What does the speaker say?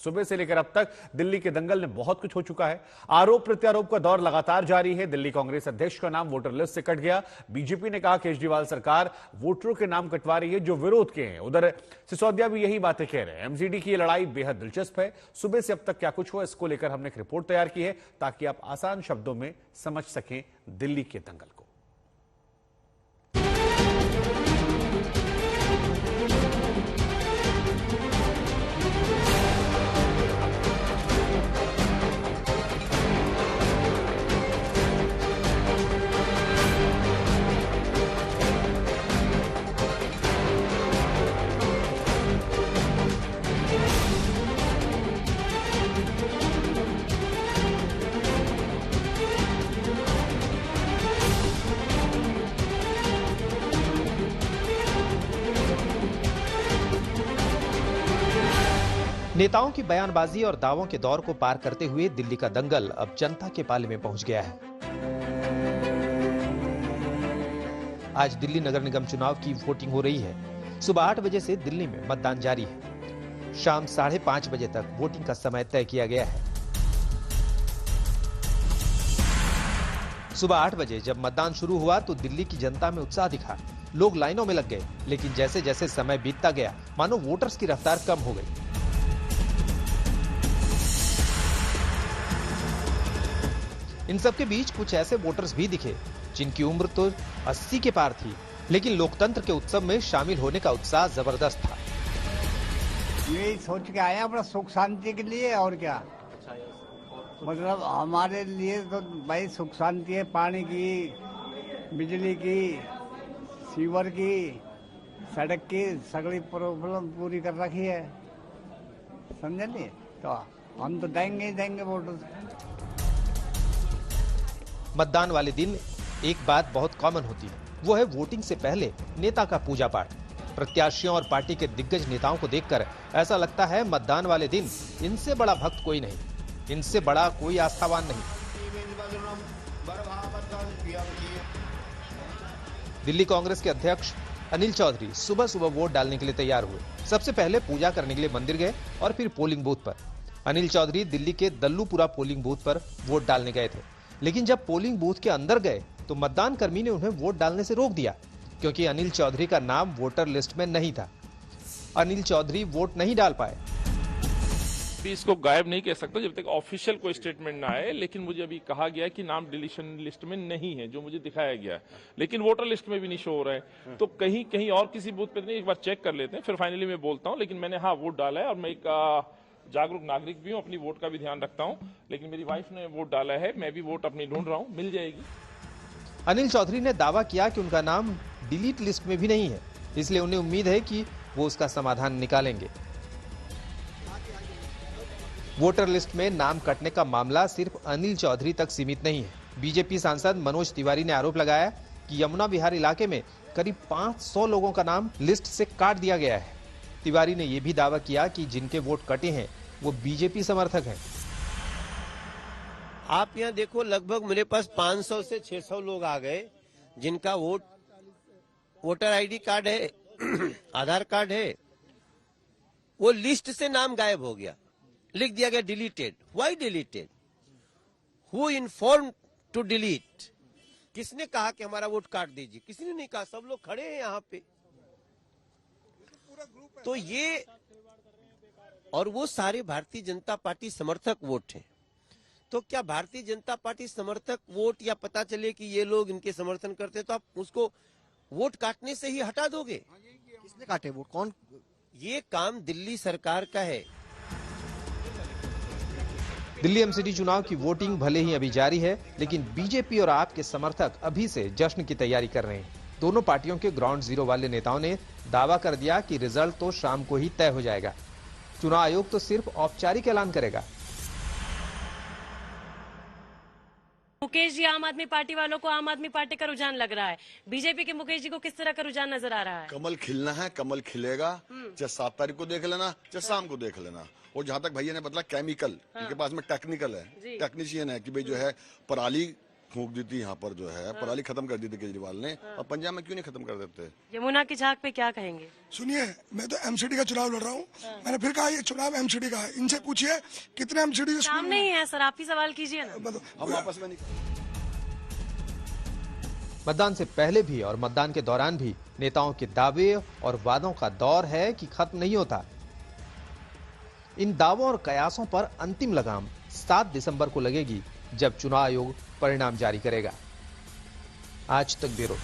सुबह से लेकर अब तक दिल्ली के दंगल में बहुत कुछ हो चुका है। आरोप प्रत्यारोप का दौर लगातार जारी है। दिल्ली कांग्रेस अध्यक्ष का नाम वोटर लिस्ट से कट गया। बीजेपी ने कहा केजरीवाल सरकार वोटरों के नाम कटवा रही है जो विरोध के हैं। उधर सिसोदिया भी यही बातें कह रहे हैं। एमसीडी की ये लड़ाई बेहद दिलचस्प है। सुबह से अब तक क्या कुछ हुआ, इसको लेकर हमने एक रिपोर्ट तैयार की है ताकि आप आसान शब्दों में समझ सकें दिल्ली के दंगल को। नेताओं की बयानबाजी और दावों के दौर को पार करते हुए दिल्ली का दंगल अब जनता के पाले में पहुंच गया है। आज दिल्ली नगर निगम चुनाव की वोटिंग हो रही है। सुबह 8 बजे से दिल्ली में मतदान जारी है। शाम 5:30 बजे तक वोटिंग का समय तय किया गया है। सुबह 8 बजे जब मतदान शुरू हुआ तो दिल्ली की जनता में उत्साह दिखा। लोग लाइनों में लग गए, लेकिन जैसे जैसे समय बीतता गया मानो वोटर्स की रफ्तार कम हो गई। इन सबके बीच कुछ ऐसे वोटर्स भी दिखे जिनकी उम्र तो 80 के पार थी, लेकिन लोकतंत्र के उत्सव में शामिल होने का उत्साह जबरदस्त था। यही सोच के आया अपना सुख शांति के लिए, और क्या। मतलब हमारे लिए तो भाई सुख शांति है, पानी की, बिजली की, सीवर की, सड़क की, सगली प्रॉब्लम पूरी कर रखी है, समझे नहीं? तो हम तो देंगे ही देंगे वोट। मतदान वाले दिन एक बात बहुत कॉमन होती है, वो है वोटिंग से पहले नेता का पूजा पाठ। प्रत्याशियों और पार्टी के दिग्गज नेताओं को देखकर ऐसा लगता है मतदान वाले दिन इनसे बड़ा भक्त कोई नहीं, इनसे बड़ा कोई आस्थावान नहीं। दिल्ली कांग्रेस के अध्यक्ष अनिल चौधरी सुबह सुबह वोट डालने के लिए तैयार हुए। सबसे पहले पूजा करने के लिए मंदिर गए और फिर पोलिंग बूथ पर। अनिल चौधरी दिल्ली के दल्लूपुरा पोलिंग बूथ पर वोट डालने गए थे, लेकिन जब पोलिंग बूथ के अंदर गए तो मतदान कर्मी ने उन्हें वोट डालने से रोक दिया, क्योंकि अनिल चौधरी का नाम वोटर लिस्ट में नहीं था। अनिल चौधरी वोट नहीं डाल पाए। भी इसको गायब नहीं कह सकता जब तक ऑफिशियल कोई स्टेटमेंट ना आए, लेकिन मुझे अभी कहा गया है कि नाम डिलीशन लिस्ट में नहीं है, जो मुझे दिखाया गया है, लेकिन वोटर लिस्ट में भी नहीं शो हो रहा है। तो कहीं कहीं और किसी बूथ पे नहीं, एक बार चेक कर लेते हैं, फिर फाइनली मैं बोलता हूँ। लेकिन मैंने हाँ वोट डाला है और मैं एक जागरूक नागरिक भी हूँ, अपनी वोट का भी ध्यान रखता हूँ। लेकिन मेरी वाइफ ने वोट डाला है, मैं भी वोट अपनी ढूंढ रहा हूँ, मिल जाएगी। अनिल चौधरी ने दावा किया कि उनका नाम डिलीट लिस्ट में भी नहीं है, इसलिए उन्हें उम्मीद है कि वो उसका समाधान निकालेंगे। वोटर लिस्ट में नाम कटने का मामला सिर्फ अनिल चौधरी तक सीमित नहीं है। बीजेपी सांसद मनोज तिवारी ने आरोप लगाया कि यमुना विहार इलाके में करीब 500 लोगों का नाम लिस्ट से काट दिया गया है। तिवारी ने यह भी दावा किया कि जिनके वोट कटे हैं वो बीजेपी समर्थक हैं। आप यहाँ देखो, लगभग मेरे पास 500 से 600 लोग आ गए जिनका वोटर आईडी कार्ड है, आधार कार्ड है, वो लिस्ट से नाम गायब हो गया, लिख दिया गया deleted. Why deleted? Who inform to delete? किसने कहा कि हमारा वोट काट दीजिए? किसी ने नहीं कहा, सब लोग खड़े हैं यहाँ पे। तो ये, और वो सारे भारतीय जनता पार्टी समर्थक वोट हैं। तो क्या भारतीय जनता पार्टी समर्थक वोट, या पता चले कि ये लोग इनके समर्थन करते तो आप उसको वोट काटने से ही हटा दोगे? किसने काटे वोट? कौन? ये काम दिल्ली सरकार का है। दिल्ली एमसीडी चुनाव की वोटिंग भले ही अभी जारी है, लेकिन बीजेपी और आप के समर्थक अभी से जश्न की तैयारी कर रहे हैं। दोनों पार्टियों के ग्राउंड जीरो वाले नेताओं ने दावा कर दिया कि रिजल्ट तो शाम को ही तय हो जाएगा। चुनाव आयोग तो सिर्फ औपचारिक ऐलान करेगा। मुकेश जी, आम आदमी पार्टी वालों को आम आदमी पार्टी का रुझान लग रहा है, बीजेपी के मुकेश जी को किस तरह का रुझान नजर आ रहा है? कमल खिलना है, कमल खिलेगा। चाहे 7 तारीख को देख लेना, चाहे शाम को देख लेना। और जहां तक भैया ने बदला केमिकल, इनके पास में टेक्निकल है, टेक्नीशियन है कि भाई जो है पराली फूंक दी थी यहाँ पर जो है, पराली खत्म कर दी थी केजरीवाल ने, और पंजाब में क्यों नहीं खत्म कर देते? यमुना की झाग पे क्या कहेंगे? सुनिए, मैं तो एमसीडी का चुनाव लड़ रहा हूँ। मैंने फिर कहा ये चुनाव एमसीडी का है। इनसे पूछिए कितने एमसीडी काम नहीं है सर, आप ही सवाल कीजिए ना। हम आपस में नहीं। मतदान से पहले भी और मतदान के दौरान भी नेताओं के दावे और वादों का दौर है कि खत्म नहीं होता। इन दावों और कयासों पर अंतिम लगाम 7 दिसंबर को लगेगी, जब चुनाव आयोग परिणाम जारी करेगा। आज तक ब्यूरो।